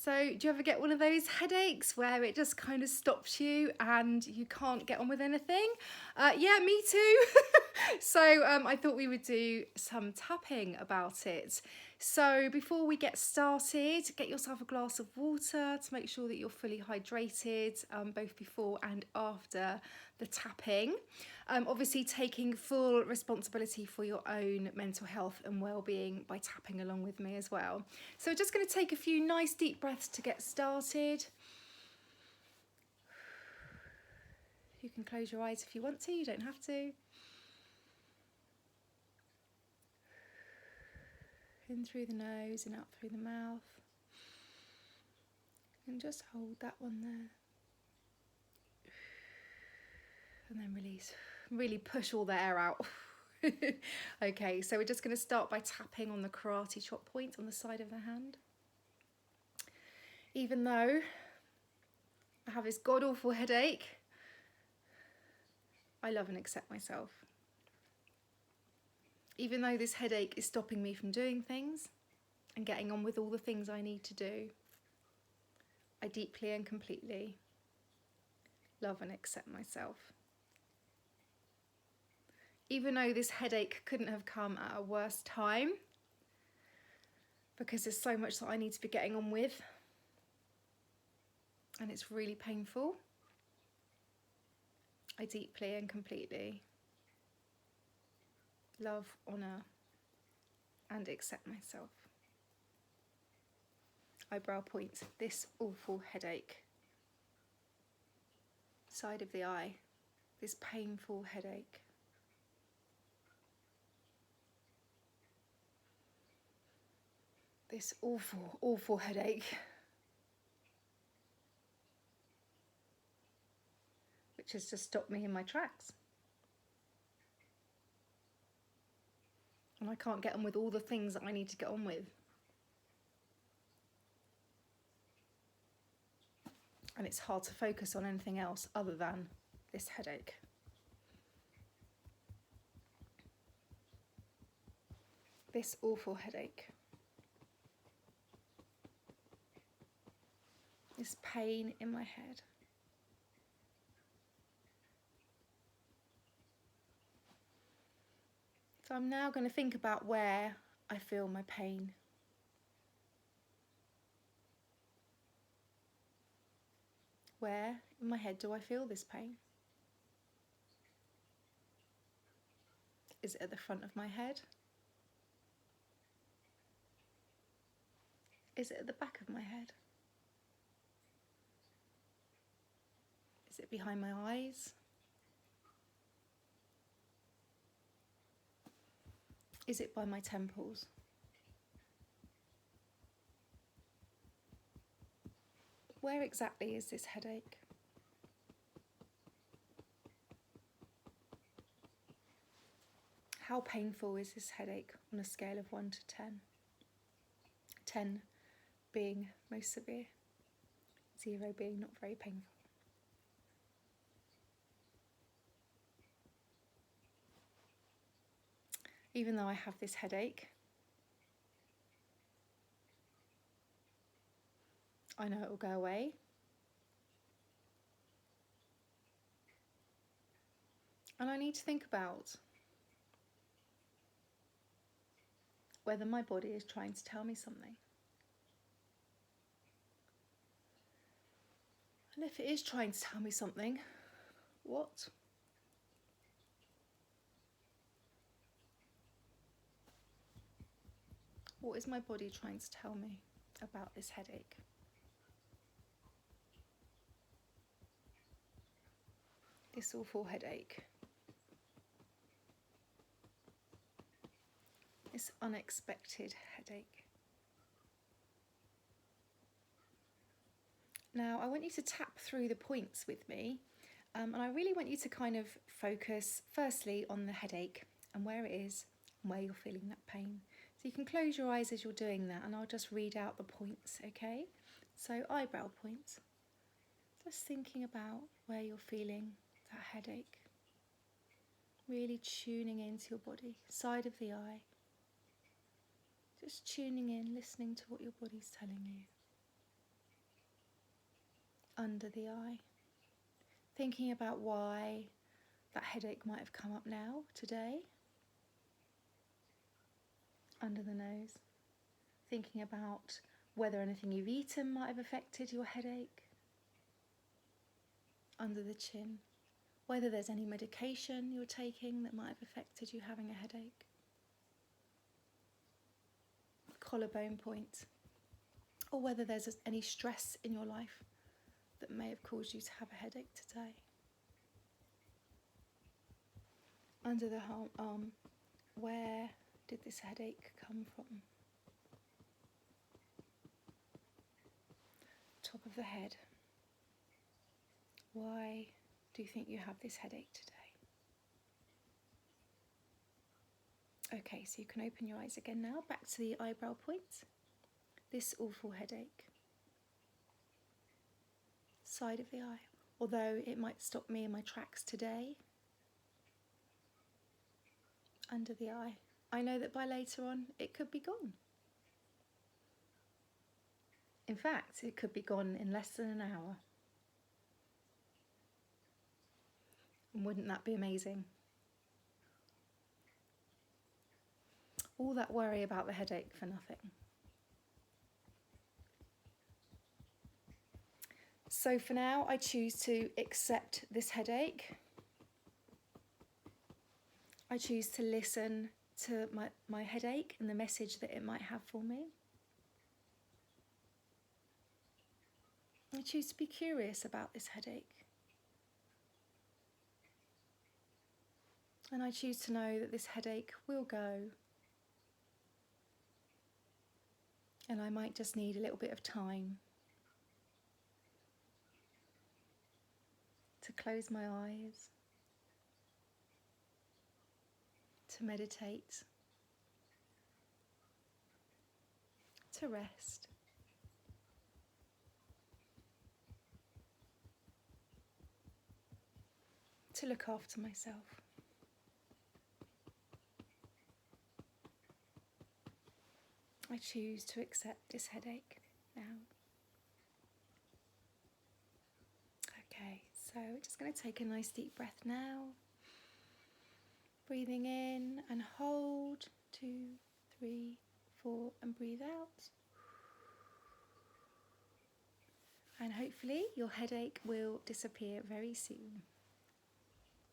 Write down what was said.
So do you ever get one of those headaches where it just kind of stops you and you can't get on with anything? Yeah, me too. So I thought we would do some tapping about it. So before we get started, get yourself a glass of water to make sure that you're fully hydrated, both before and after the tapping. Obviously taking full responsibility for your own mental health and well-being by tapping along with me as well. So we're just going to take a few nice deep breaths to get started. You can close your eyes if you want to, you don't have to. In through the nose and out through the mouth. And just hold that one there. And then release. Really push all the air out. Okay, so we're just going to start by tapping on the karate chop point on the side of the hand. Even though I have this god-awful headache, I love and accept myself. Even though this headache is stopping me from doing things and getting on with all the things I need to do, I deeply and completely love and accept myself. Even though this headache couldn't have come at a worse time, because there's so much that I need to be getting on with, and it's really painful, I deeply and completely love, honour and accept myself. Eyebrow point, this awful headache. Side of the eye, this painful headache. This awful, awful headache. Which has just stopped me in my tracks. And I can't get on with all the things that I need to get on with. And it's hard to focus on anything else other than this headache. This awful headache. This pain in my head. So I'm now going to think about where I feel my pain. Where in my head do I feel this pain? Is it at the front of my head? Is it at the back of my head? Is it behind my eyes? Is it by my temples? Where exactly is this headache? How painful is this headache on a scale of 1 to 10? 10 being most severe, 0 being not very painful. Even though I have this headache, I know it will go away. And I need to think about whether my body is trying to tell me something. And if it is trying to tell me something, what? What is my body trying to tell me about this headache? This awful headache. This unexpected headache. Now, I want you to tap through the points with me, and I really want you to kind of focus firstly on the headache and where it is and where you're feeling that pain. So you can close your eyes as you're doing that, and I'll just read out the points, okay? So eyebrow points. Just thinking about where you're feeling that headache. Really tuning into your body, side of the eye. Just tuning in, listening to what your body's telling you. under the eye. Thinking about why that headache might have come up now, today. Under the nose. Thinking about whether anything you've eaten might have affected your headache. Under the chin. Whether there's any medication you're taking that might have affected you having a headache. Collarbone point. Or whether there's any stress in your life that may have caused you to have a headache today. Under the arm, where did this headache come from? Top of the head. Why do you think you have this headache today? Okay, so you can open your eyes again now, back to the eyebrow point. This awful headache. Side of the eye. Although it might stop me in my tracks today. Under the eye. I know that by later on it could be gone. In fact, it could be gone in less than an hour. And wouldn't that be amazing? All that worry about the headache for nothing. So for now, I choose to accept this headache. I choose to listen to my headache and the message that it might have for me. I choose to be curious about this headache. And I choose to know that this headache will go. And I might just need a little bit of time to close my eyes, to meditate, to rest. To look after myself. I choose to accept this headache now. Okay, so we're just going to take a nice deep breath now. Breathing in and hold. 2, 3, 4, and breathe out. And hopefully your headache will disappear very soon.